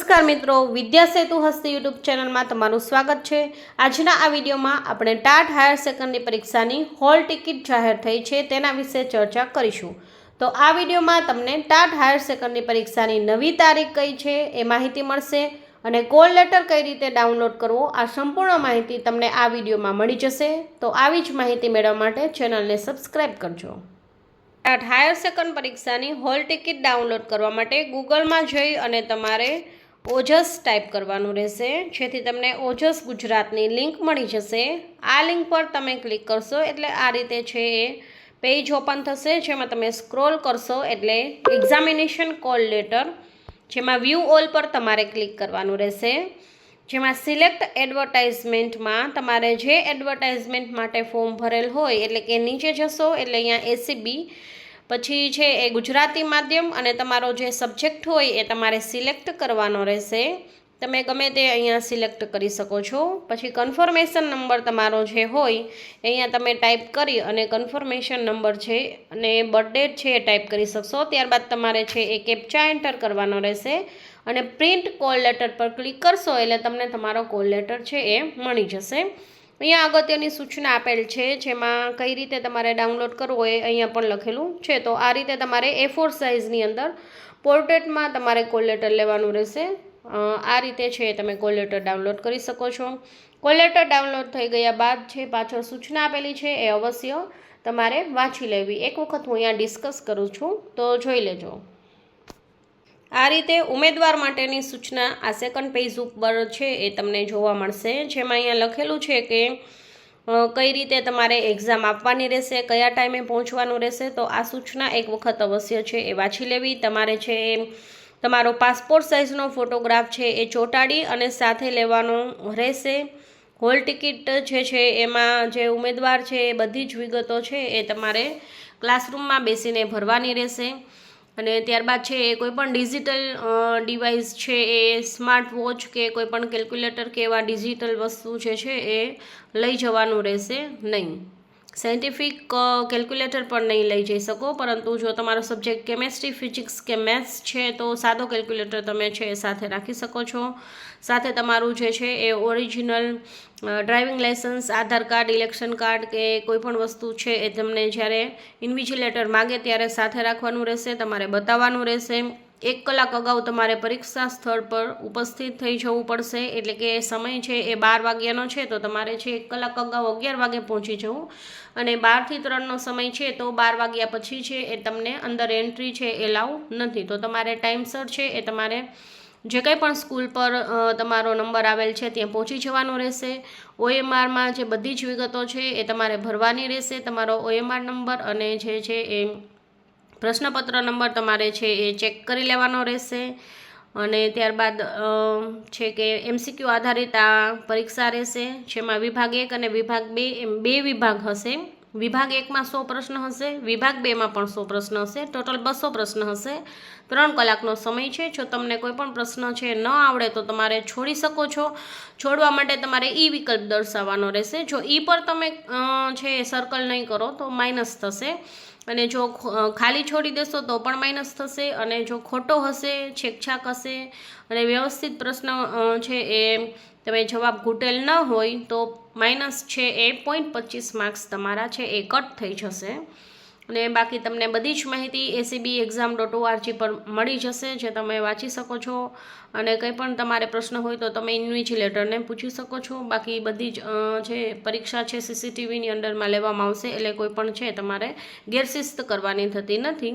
નમસ્કાર મિત્રો, વિદ્યા સેતુ હસ્તી યુટ્યુબ ચેનલમાં તમારું સ્વાગત છે। આજના આ વિડીયોમાં આપણે ટાટ હાયર સેકન્ડરી પરીક્ષાની હોલ ટિકિટ જાહેર થઈ છે તેના વિશે ચર્ચા કરીશું। તો આ વિડીયોમાં તમને ટાટ હાયર સેકન્ડરી પરીક્ષાની નવી તારીખ કઈ છે એ માહિતી મળશે અને કોલ લેટર કઈ રીતે ડાઉનલોડ કરવો આ સંપૂર્ણ માહિતી તમને આ વિડીયોમાં મળી જશે। તો આવી જ માહિતી મેળવવા માટે ચેનલને સબસ્ક્રાઇબ કરજો। ટાટ હાયર સેકન્ડ પરીક્ષાની હોલ ટિકિટ ડાઉનલોડ કરવા માટે ગૂગલમાં જઈ અને તમારે ઓજસ ટાઈપ કરવાનું રહેશે, જેથી તમને ઓજસ ગુજરાતની લિંક મળી જશે। આ લિંક પર તમે ક્લિક કરશો એટલે આ રીતે છે એ પેજ ઓપન થશે, જેમાં તમે સ્ક્રોલ કરશો એટલે એક્ઝામિનેશન કોલ લેટર, જેમાં વ્યૂ ઓલ પર તમારે ક્લિક કરવાનું રહેશે। જેમાં સિલેક્ટ એડવર્ટાઇઝમેન્ટમાં તમારે જે એડવર્ટાઇઝમેન્ટ માટે ફોર્મ ભરેલ હોય એટલે કે નીચે જશો એટલે અહીંયા એસીબી પછી છે એ ગુજરાતી માધ્યમ અને તમારો જે સબ્જેક્ટ હોય એ તમારે સિલેક્ટ કરવાનો રહેશે। તમે ગમે તે અહીંયા સિલેક્ટ કરી શકો છો। પછી કન્ફર્મેશન નંબર તમારો જે હોય અહીંયા તમે ટાઈપ કરી અને કન્ફર્મેશન નંબર છે અને બર્થડેટ છે એ ટાઈપ કરી શકશો। ત્યારબાદ તમારે છે એ કેપ્ચા એન્ટર કરવાનો રહેશે અને પ્રિન્ટ કોલ લેટર પર ક્લિક કરશો એટલે તમને તમારો કોલ લેટર છે એ મળી જશે। અહીંયા અગત્યની સૂચના આપેલ છે, જેમાં કઈ રીતે તમારે ડાઉનલોડ કરવો એ અહીંયા પણ લખેલું છે। તો આ રીતે તમારે A4 સાઇઝની અંદર પોર્ટ્રેટમાં તમારે કોલ લેટર લેવાનું રહેશે। આ રીતે છે તમે કોલ લેટર ડાઉનલોડ કરી શકો છો। કોલ લેટર ડાઉનલોડ થઈ ગયા બાદ છે પાછળ સૂચના આપેલી છે એ અવશ્ય તમારે વાંચી લેવી। એક વખત હું અહીંયા ડિસ્કસ કરું છું તો જોઈ લેજો। આ રીતે ઉમેદવાર માટેની સૂચના આ સેકન્ડ પેજ ઉપર છે એ તમને જોવા મળશે, જેમાં અહીંયા લખેલું છે કે કઈ રીતે તમારે એક્ઝામ આપવાની રહેશે, કયા ટાઈમે પહોંચવાનું રહેશે। તો આ સૂચના એક વખત અવશ્ય છે એ વાંચી લેવી। તમારે છે એ તમારો પાસપોર્ટ સાઇઝનો ફોટોગ્રાફ છે એ ચોંટાડી અને સાથે લેવાનો રહેશે। હોલ ટિકિટ જે છે એમાં જે ઉમેદવાર છે એ બધી જ વિગતો છે એ તમારે ક્લાસરૂમમાં બેસીને ભરવાની રહેશે। અને ત્યારબાદ છે એ કોઈપણ ડિજિટલ ડિવાઇસ છે એ સ્માર્ટ વોચ કે કોઈપણ કેલ્ક્યુલેટર કે એવા ડિજિટલ વસ્તુ જે છે એ લઈ જવાનું રહેશે નહીં। સાયન્ટિફિક કેલ્ક્યુલેટર પણ નહીં લઈ જઈ શકો, પરંતુ જો તમારો સબ્જેક્ટ કેમેસ્ટ્રી, ફિઝિક્સ કે મેથ્સ છે તો સાદો કેલ્ક્યુલેટર તમે છે એ સાથે રાખી શકો છો। સાથે તમારું જે છે એ ઓરિજિનલ ડ્રાઇવિંગ લાઇસન્સ, આધાર કાર્ડ, ઇલેક્શન કાર્ડ કે કોઈપણ વસ્તુ છે એ તમને જ્યારે ઇન્વિજિલેટર માગે ત્યારે સાથે રાખવાનું રહેશે, તમારે બતાવવાનું રહેશે। 1 કલાક અગાઉ તમારે પરીક્ષા સ્થળ પર ઉપસ્થિત થઈ જવું પડશે, એટલે કે સમય છે એ 12 વાગ્યાનો છે તો તમારે છે 1 કલાક અગાઉ 11 વાગે પહોંચી જવું અને 12 થી 3નો સમય છે તો 12 વાગ્યા પછી છે એ તમને અંદર એન્ટ્રી છે એલાઉ નથી। તો તમારે ટાઈમસર છે એ તમારે જે કંઈ પણ સ્કૂલ પર તમારો નંબર આવેલ છે ત્યાં પહોંચી જવાનું રહેશે। OMRમાં જે બધી જ વિગતો છે એ તમારે ભરવાની રહેશે। તમારો OMR નંબર અને જે છે એ પ્રશ્નપત્ર નંબર તમારે છે એ ચેક કરી લેવાનો રહેશે। અને ત્યારબાદ છે કે MCQ આધારિત આ પરીક્ષા રહેશે, જેમાં વિભાગ 1 અને વિભાગ 2 એમ 2 વિભાગ હશે। વિભાગ 1માં 100 પ્રશ્ન હશે, વિભાગ 2માં પણ 100 પ્રશ્ન હશે, ટોટલ 200 પ્રશ્ન હશે। 3 કલાકનો સમય છે। જો તમને કોઈ પણ પ્રશ્ન છે ન આવડે તો તમારે છોડી શકો છો। છોડવા માટે તમારે ઈ વિકલ્પ દર્શાવવાનો રહેશે। જો ઈ પર તમે છે સર્કલ નહીં કરો તો માઇનસ થશે, અને જો ખાલી છોડી દેશો તો પણ માઇનસ થશે, અને જો ખોટો હશે, છેકછાક હશે અને વ્યવસ્થિત પ્રશ્ન છે એ તમે જવાબ ઘૂંટેલ ન હોય તો માઇનસ છે એ 0.25 માર્ક્સ તમારા છે એ કટ થઈ જશે। અને બાકી તમને બધી જ માહિતી acbexam.org પર મળી જશે, જે તમે વાંચી શકો છો। અને કંઈ પણ તમારે પ્રશ્ન હોય તો તમે ઇન્વિજિલેટરને પૂછી શકો છો। બાકી બધી જ જે પરીક્ષા છે CCTVની અંડરમાં લેવામાં આવશે, એટલે કોઈ પણ છે તમારે ગેરશિસ્ત કરવાની થતી નથી।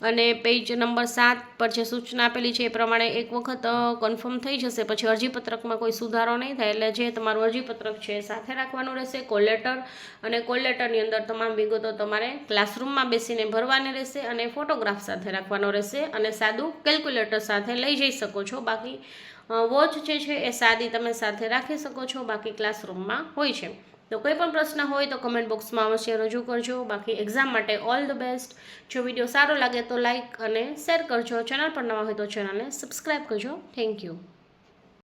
અને પેજ નંબર 7 પર જે સૂચના આપેલી છે એ પ્રમાણે એક વખત કન્ફર્મ થઈ જશે પછી અરજીપત્રકમાં કોઈ સુધારો નહીં થાય, એટલે જે તમારું અરજીપત્રક છે એ સાથે રાખવાનું રહેશે, કોલ લેટર, અને કોલ લેટરની અંદર તમામ વિગતો તમારે ક્લાસરૂમમાં બેસીને ભરવાની રહેશે અને ફોટોગ્રાફ સાથે રાખવાનો રહેશે, અને સાદું કેલ્ક્યુલેટર સાથે લઈ જઈ શકો છો। બાકી વોચ જે છે એ સાદી તમે સાથે રાખી શકો છો, બાકી ક્લાસરૂમમાં હોય છે। તો કોઈ પણ પ્રશ્ન હોય તો કમેન્ટ બોક્સમાં અવશ્ય રજૂ કરજો। બાકી એક્ઝામ માટે ઓલ ધ બેસ્ટ। જો વિડીયો સારો લાગે તો લાઇક અને શેર કરજો। ચેનલ પર નવા હોય તો ચેનલને સબસ્ક્રાઈબ કરજો। Thank you.